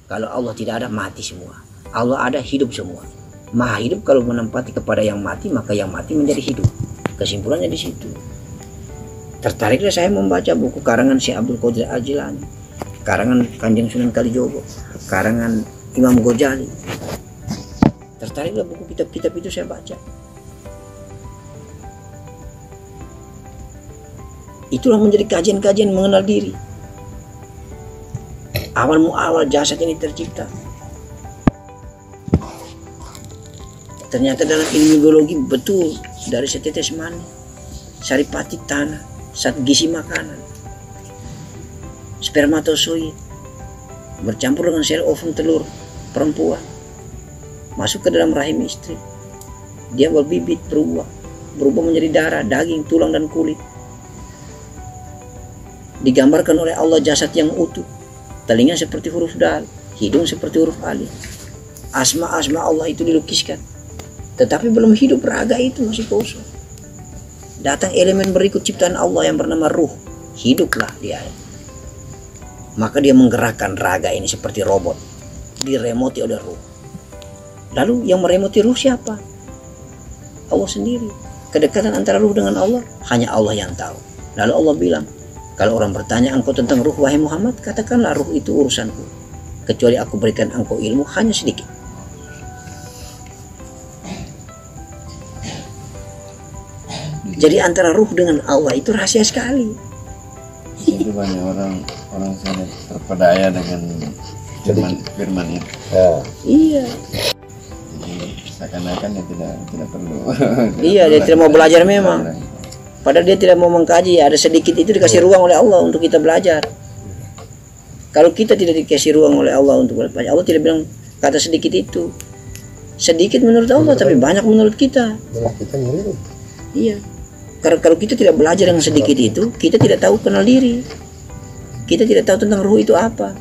Kalau Allah tidak ada, mati semua. Allah ada, hidup semua. Maha hidup kalau menempati kepada yang mati, maka yang mati menjadi hidup. Kesimpulannya di situ. Tertariklah saya membaca buku karangan Syekh Abdul Qadir Al-Jilani, karangan Kanjeng Sunan Kalijogo, karangan Imam Ghazali. Tertariklah buku kitab-kitab itu saya baca. Itulah menjadi kajian-kajian mengenal diri. Awal muawal jasad ini tercipta. Ternyata dalam ilmu biologi betul, dari setetes mani, saripati tanah, zat gizi makanan, spermatozoid bercampur dengan sel ovum telur perempuan, masuk ke dalam rahim istri. Dia berbibit, berubah menjadi darah, daging, tulang dan kulit. Digambarkan oleh Allah jasad yang utuh, telinga seperti huruf dal, hidung seperti huruf alif. Asma-asma Allah itu dilukiskan, tetapi belum hidup, raga itu masih kosong. Datang elemen berikut ciptaan Allah yang bernama ruh, hiduplah dia. Maka dia menggerakkan raga ini seperti robot, diremoti oleh ruh. Lalu yang meremoti ruh siapa? Allah sendiri. Kedekatan antara ruh dengan Allah hanya Allah yang tahu. Lalu Allah bilang, kalau orang bertanya engkau tentang ruh wahai Muhammad, katakanlah ruh itu urusanku, kecuali aku berikan engkau ilmu hanya sedikit. Jadi antara ruh dengan Allah itu rahasia sekali. Itu banyak orang sana terpedaya dengan firman itu. Iya. Jadi seakan-akan dia tidak perlu. Iya, dia tidak mau belajar memang. Padahal dia tidak mau mengkaji, ada sedikit itu dikasih ruang oleh Allah untuk kita belajar. Kalau kita tidak dikasih ruang oleh Allah untuk belajar, Allah tidak bilang kata sedikit itu. Sedikit menurut Allah, tapi banyak menurut kita. Iya. Karena kalau kita tidak belajar yang sedikit itu, kita tidak tahu kenal diri. Kita tidak tahu tentang ruh itu apa.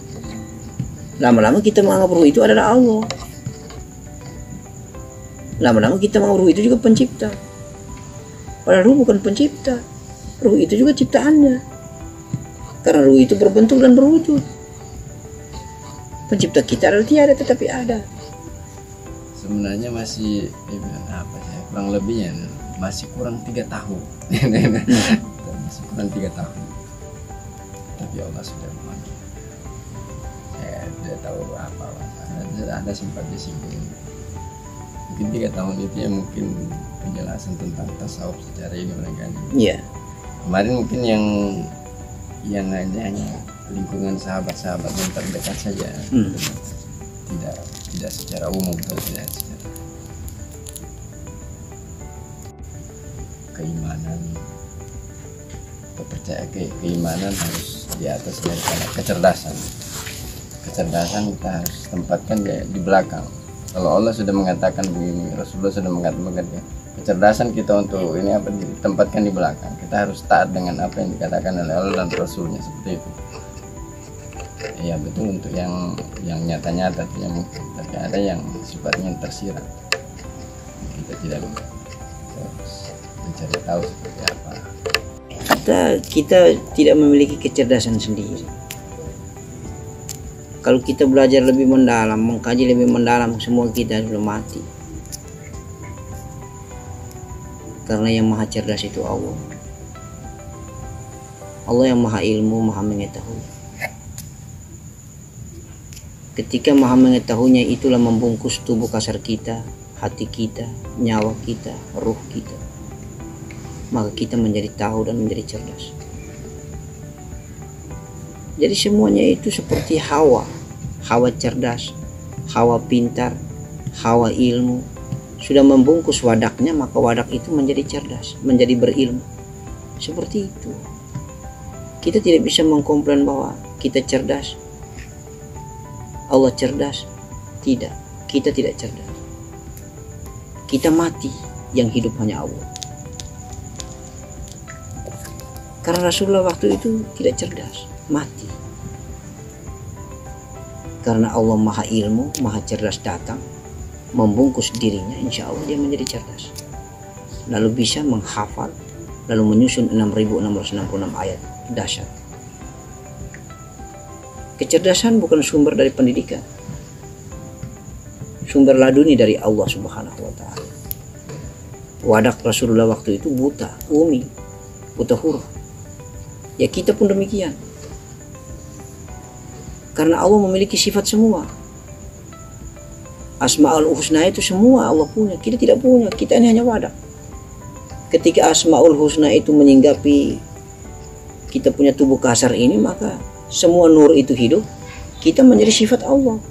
Lama-lama kita menganggap ruh itu adalah Allah. Lama-lama kita menganggap ruh itu juga pencipta. Padahal ruh bukan pencipta. Ruh itu juga ciptaannya. Karena ruh itu berbentuk dan berwujud. Pencipta kita adalah tiada tetapi ada. Sebenarnya masih kurang lebihnya masih kurang 3 tahun. Masih kurang 3 tahun. Tapi Allah sudah memanggil. Saya tidak tahu apa. Ada sempat disinggung. Mungkin 3 tahun itu ya mungkin penjelasan tentang tasawuf secara ini mereka. Iya. Kemarin mungkin yang hanya lingkungan sahabat-sahabat yang terdekat saja. Tidak secara umum, tidak secara keimanan. Percaya keimanan harus di atas daripada kecerdasan. Kecerdasan kita harus tempatkan di belakang. Kalau Allah sudah mengatakan begini, Rasulullah sudah mengatakan kecerdasan kita untuk ini apa ditempatkan di belakang. Kita harus taat dengan apa yang dikatakan oleh Allah dan Rasulnya, seperti itu. Ya betul, untuk yang nyata-nyata tidak mungkin, tapi ada yang sifatnya tersirat. Kita tidak harus mencari tahu seperti apa. Kita tidak memiliki kecerdasan sendiri. Kalau kita belajar lebih mendalam, mengkaji lebih mendalam, semua kita sudah mati. Karena yang maha cerdas itu Allah. Allah yang maha ilmu, maha mengetahui. Ketika maha mengetahuinya, itulah membungkus tubuh kasar kita, hati kita, nyawa kita, ruh kita. Maka kita menjadi tahu dan menjadi cerdas. Jadi semuanya itu seperti Hawa. Hawa cerdas, Hawa pintar, Hawa ilmu. Sudah membungkus wadaknya, maka wadak itu menjadi cerdas, menjadi berilmu. Seperti itu. Kita tidak bisa mengkomplain bahwa kita cerdas, Allah cerdas. Tidak, kita tidak cerdas. Kita mati, yang hidup hanya Allah. Karena Rasulullah waktu itu tidak cerdas, mati. Karena Allah maha ilmu, maha cerdas datang, membungkus dirinya, insya Allah dia menjadi cerdas. Lalu bisa menghafal, lalu menyusun 6.666 ayat, dahsyat. Kecerdasan bukan sumber dari pendidikan, sumber laduni dari Allah Subhanahu wa Ta'ala. Wadak Rasulullah waktu itu buta, umi, buta huruf. Ya kita pun demikian. Karena Allah memiliki sifat semua. Asmaul Husna itu semua Allah punya, kita tidak punya, kita ini hanya wadak. Ketika Asmaul Husna itu menyinggapi kita punya tubuh kasar ini, maka semua nur itu hidup, kita menjadi sifat Allah.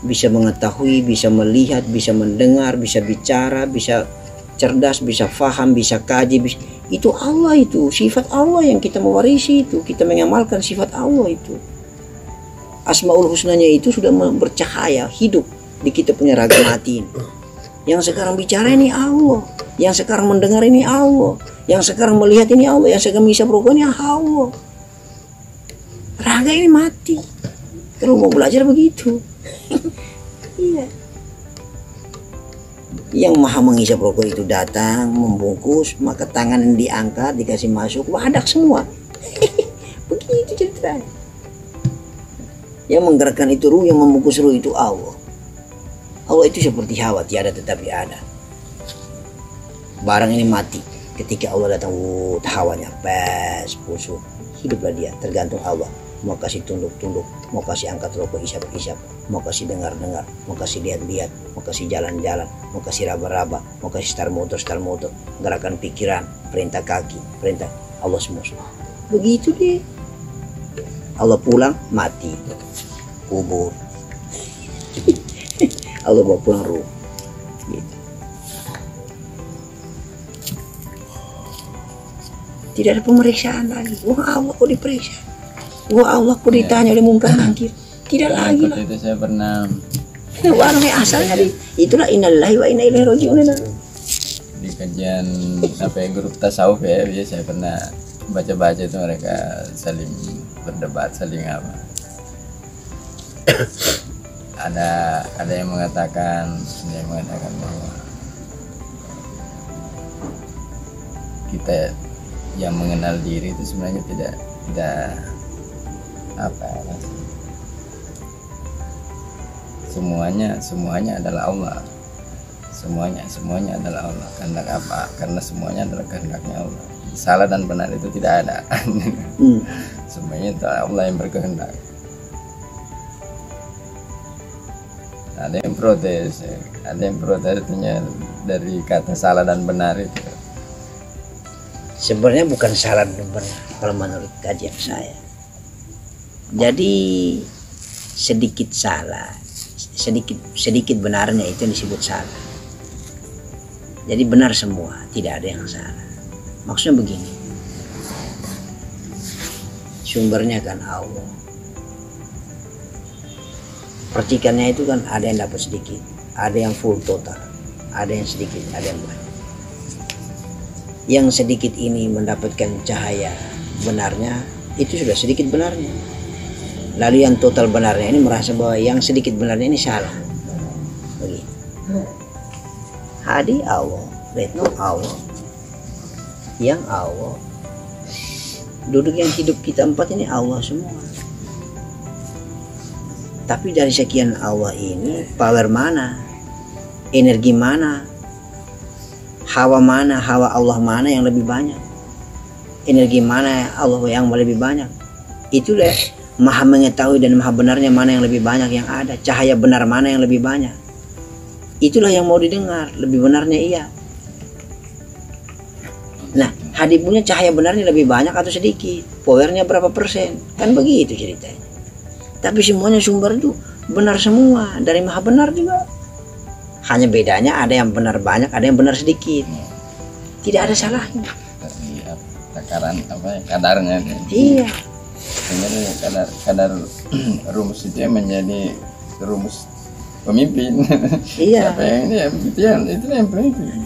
Bisa mengetahui, bisa melihat, bisa mendengar, bisa bicara, bisa cerdas, bisa faham, bisa kaji, itu Allah, itu sifat Allah yang kita mewarisi, itu kita mengamalkan sifat Allah itu. Asmaul Husnanya itu sudah bercahaya, hidup di kita punya raga mati ini. Yang sekarang bicara ini Allah, yang sekarang mendengar ini Allah, yang sekarang melihat ini Allah, yang sekarang bisa berubah ini Allah. Raga ini mati. Kalau mau belajar begitu. Iya. Yang maha menghisap rokok itu datang, membungkus, maka tangan yang diangkat, dikasih masuk, wadak semua. Begitu ceritanya. Yang menggerakkan itu ruh, yang membungkus ruh itu Allah. Allah itu seperti hawa, tiada tetapi ada. Barang ini mati, ketika Allah datang, hawanya pes, busuk, hiduplah dia, tergantung Allah. Mau kasih tunduk-tunduk, mau kasih angkat rokok isap-isap, mau kasih dengar-dengar, mau kasih lihat-lihat, mau kasih jalan-jalan, mau kasih raba-raba, mau kasih start motor, gerakan pikiran, perintah kaki, perintah Allah semua. Begitu deh. Allah pulang, mati, kubur. Allah bawa pulang ruh. Gitu. Tidak ada pemeriksaan lagi. Wah Allah kok diperiksa. Wah Allah kok ditanya oleh mungkar nakir. Tidak lagi lah. Itu saya pernah. Warnanya asalnya itulah innalillahi wa inna ilaihi raji'un. Di kajian sampai grup tasawuf ya, saya pernah baca-baca itu mereka saling berdebat, saling apa. ada yang mengatakan bahwa kita yang mengenal diri itu sebenarnya tidak apa ya, semuanya adalah Allah, semuanya adalah Allah. Kehendak apa? Karena semuanya adalah kehendaknya Allah. Salah dan benar itu tidak ada. Semuanya itu Allah yang berkehendak. Ada yang protes artinya dari kata salah dan benar itu. Sebenarnya bukan salah dan benar kalau menurut kajian saya. Jadi sedikit salah, sedikit benarnya itu yang disebut salah. Jadi benar semua, tidak ada yang salah. Maksudnya begini, sumbernya kan Allah. Percikannya itu kan ada yang dapat sedikit, ada yang full total, ada yang sedikit, ada yang banyak. Yang sedikit ini mendapatkan cahaya benarnya, itu sudah sedikit benarnya. Lalu yang total benarnya ini merasa bahwa yang sedikit benarnya ini salah. Begitu. Hadi Allah, Retno Allah, yang Allah. Duduk yang hidup kita empat ini Allah semua. Tapi dari sekian Allah ini, power mana, energi mana, hawa Allah mana yang lebih banyak, energi mana Allah yang lebih banyak. Itulah maha mengetahui dan maha benarnya mana yang lebih banyak yang ada, cahaya benar mana yang lebih banyak. Itulah yang mau didengar, lebih benarnya iya. Nah, Hadi punya cahaya benarnya lebih banyak atau sedikit, powernya berapa persen, kan begitu ceritanya. Tapi semuanya sumber itu benar semua, dari maha benar juga. Hanya bedanya ada yang benar banyak, ada yang benar sedikit. Tidak ada salahnya. Takaran kadarnya. Iya. Sebenarnya kadar rumus itu yang menjadi rumus pemimpin. Iya. Apa yang ini ya, itu yang pemimpin.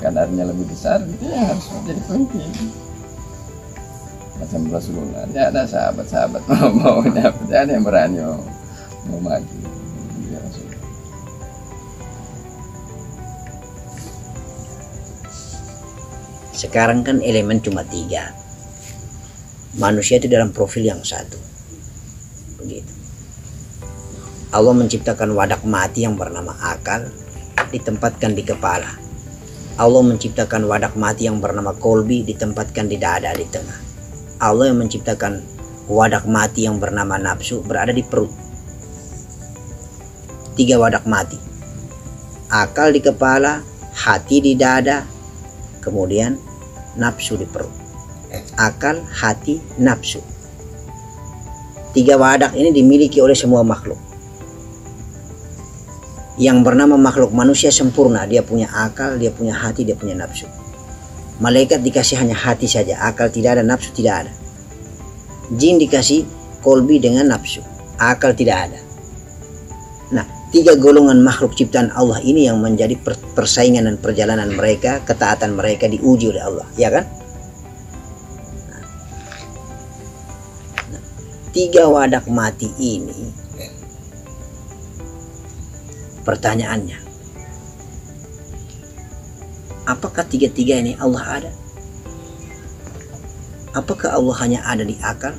Kadarnya lebih besar, itu yang harus menjadi pemimpin. Macam Rasulullah, dia ada sahabat-sahabat mau dapat, ada yang berani mau maju. Ya, Rasulullah. Sekarang kan elemen cuma 3. Manusia itu dalam profil yang satu. Begitu. Allah menciptakan wadak mati yang bernama akal, ditempatkan di kepala. Allah menciptakan wadak mati yang bernama kolbi, ditempatkan di dada di tengah. Allah yang menciptakan wadak mati yang bernama nafsu berada di perut. 3 wadak mati. Akal di kepala, hati di dada, kemudian nafsu di perut. Akal, hati, nafsu. 3 wadak ini dimiliki oleh semua makhluk. Yang bernama makhluk manusia sempurna, dia punya akal, dia punya hati, dia punya nafsu. Malaikat dikasih hanya hati saja, akal tidak ada, nafsu tidak ada. Jin dikasih kolbi dengan nafsu, akal tidak ada. Nah, 3 golongan makhluk ciptaan Allah ini yang menjadi persaingan dan perjalanan mereka, ketaatan mereka diuji oleh Allah, ya kan? Nah, 3 wadak mati ini, pertanyaannya, apakah 3 ini Allah ada? Apakah Allah hanya ada di akal?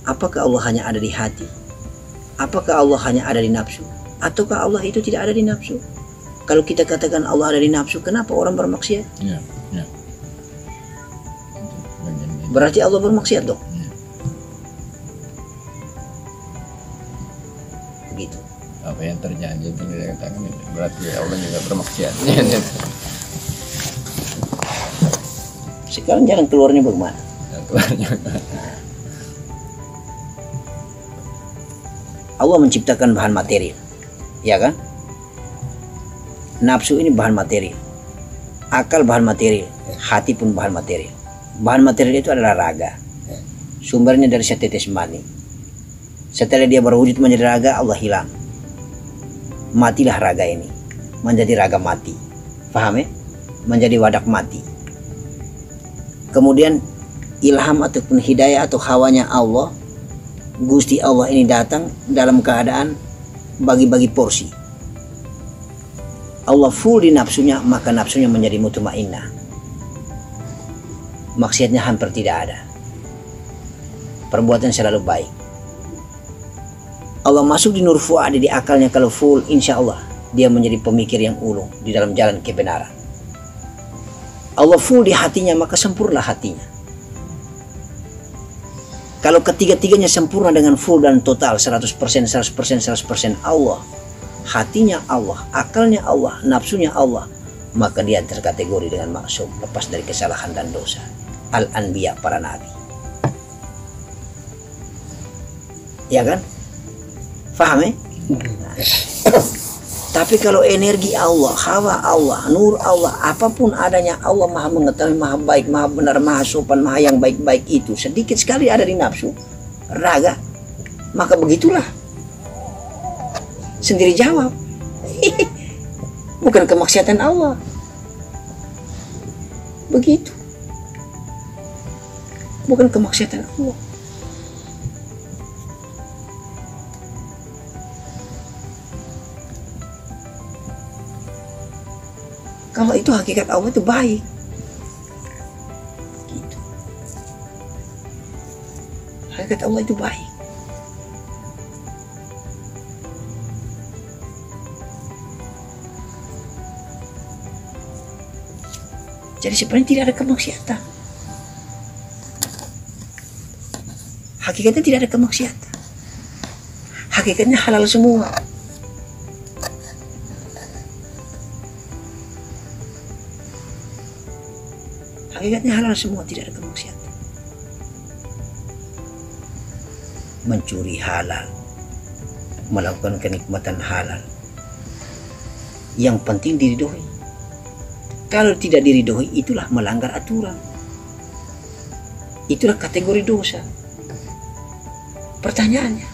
Apakah Allah hanya ada di hati? Apakah Allah hanya ada di nafsu? Ataukah Allah itu tidak ada di nafsu? Kalau kita katakan Allah ada di nafsu, kenapa orang bermaksiat? Ya. Berarti Allah bermaksiat dong. Ya. Begitu. Apa yang terjadi itu dikatakan itu berarti Allah juga bermaksiat. Sekarang jalan keluarnya bagaimana? Allah menciptakan bahan material, ya kan? Nafsu ini bahan material, akal bahan material, hati pun bahan material. Bahan material itu adalah raga, sumbernya dari setetes mani. Setelah dia berwujud menjadi raga, Allah hilang. Matilah raga ini, menjadi raga mati. Paham ya? Menjadi wadak mati. Kemudian ilham ataupun hidayah atau hawanya Allah, Gusti Allah ini datang dalam keadaan bagi-bagi porsi. Allah full di nafsunya, maka nafsunya menjadi mutmainnah. Maksiatnya hampir tidak ada. Perbuatan selalu baik. Allah masuk di nur fuadi, di akalnya kalau full, insya Allah dia menjadi pemikir yang ulung di dalam jalan kebenaran. Allah full di hatinya, maka sempurnalah hatinya. Kalau ketiga-tiganya sempurna dengan full dan total 100%, 100%, 100% Allah, hatinya Allah, akalnya Allah, nafsunya Allah, maka dia terkategori dengan maksum, lepas dari kesalahan dan dosa. Al-Anbiya, para nabi. Ya kan? Faham ya? Nah. Tapi kalau energi Allah, hawa Allah, nur Allah, apapun adanya, Allah maha mengetahui, maha baik, maha benar, maha sopan, maha yang baik-baik itu sedikit sekali ada di nafsu, raga, maka begitulah. Sendiri jawab. Bukan kemaksiatan Allah. Begitu. Bukan kemaksiatan Allah. Kalau itu hakikat Allah itu baik. Gitu. Hakikat Allah itu baik. Jadi sebenarnya tidak ada kemaksiatan. Hakikatnya tidak ada kemaksiatan. Hakikatnya halal semua. Hakikatnya halal semua, tidak ada kemaksiatan. Mencuri halal, melakukan kenikmatan halal. Yang penting diridhoi. Kalau tidak diridhoi, itulah melanggar aturan. Itulah kategori dosa. Pertanyaannya,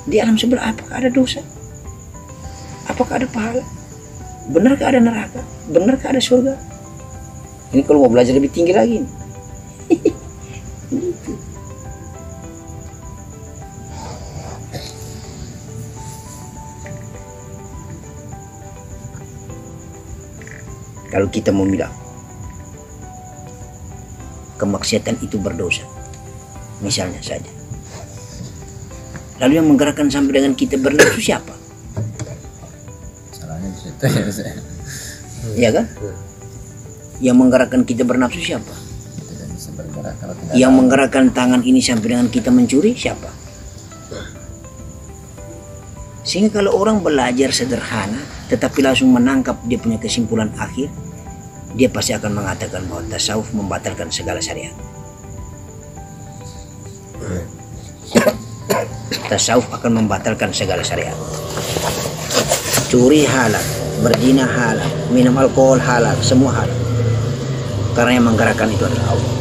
di alam sebelah apakah ada dosa? Apakah ada pahala? Benarkah ada neraka? Benarkah ada surga? Ini kalau mau belajar lebih tinggi lagi. Gitu. Kalau kita mau bilang kemaksiatan itu berdosa, misalnya saja, Lalu yang menggerakkan sampai dengan kita bernafsu siapa? Salahnya di situ ya Ustaz. Ya kan? Yang menggerakkan kita bernafsu siapa? Tidak bisa bergerak kalau tidak Yang tahu. menggerakkan tangan ini sampai dengan kita mencuri siapa? Sehingga kalau orang belajar sederhana tetapi langsung menangkap dia punya kesimpulan akhir, dia pasti akan mengatakan bahwa tasawuf membatalkan segala syariat. Tasawuf akan membatalkan segala syariat. Curi halal, berzina halal, minum alkohol halal, semua halal. Karena yang menggerakkan itu adalah Allah.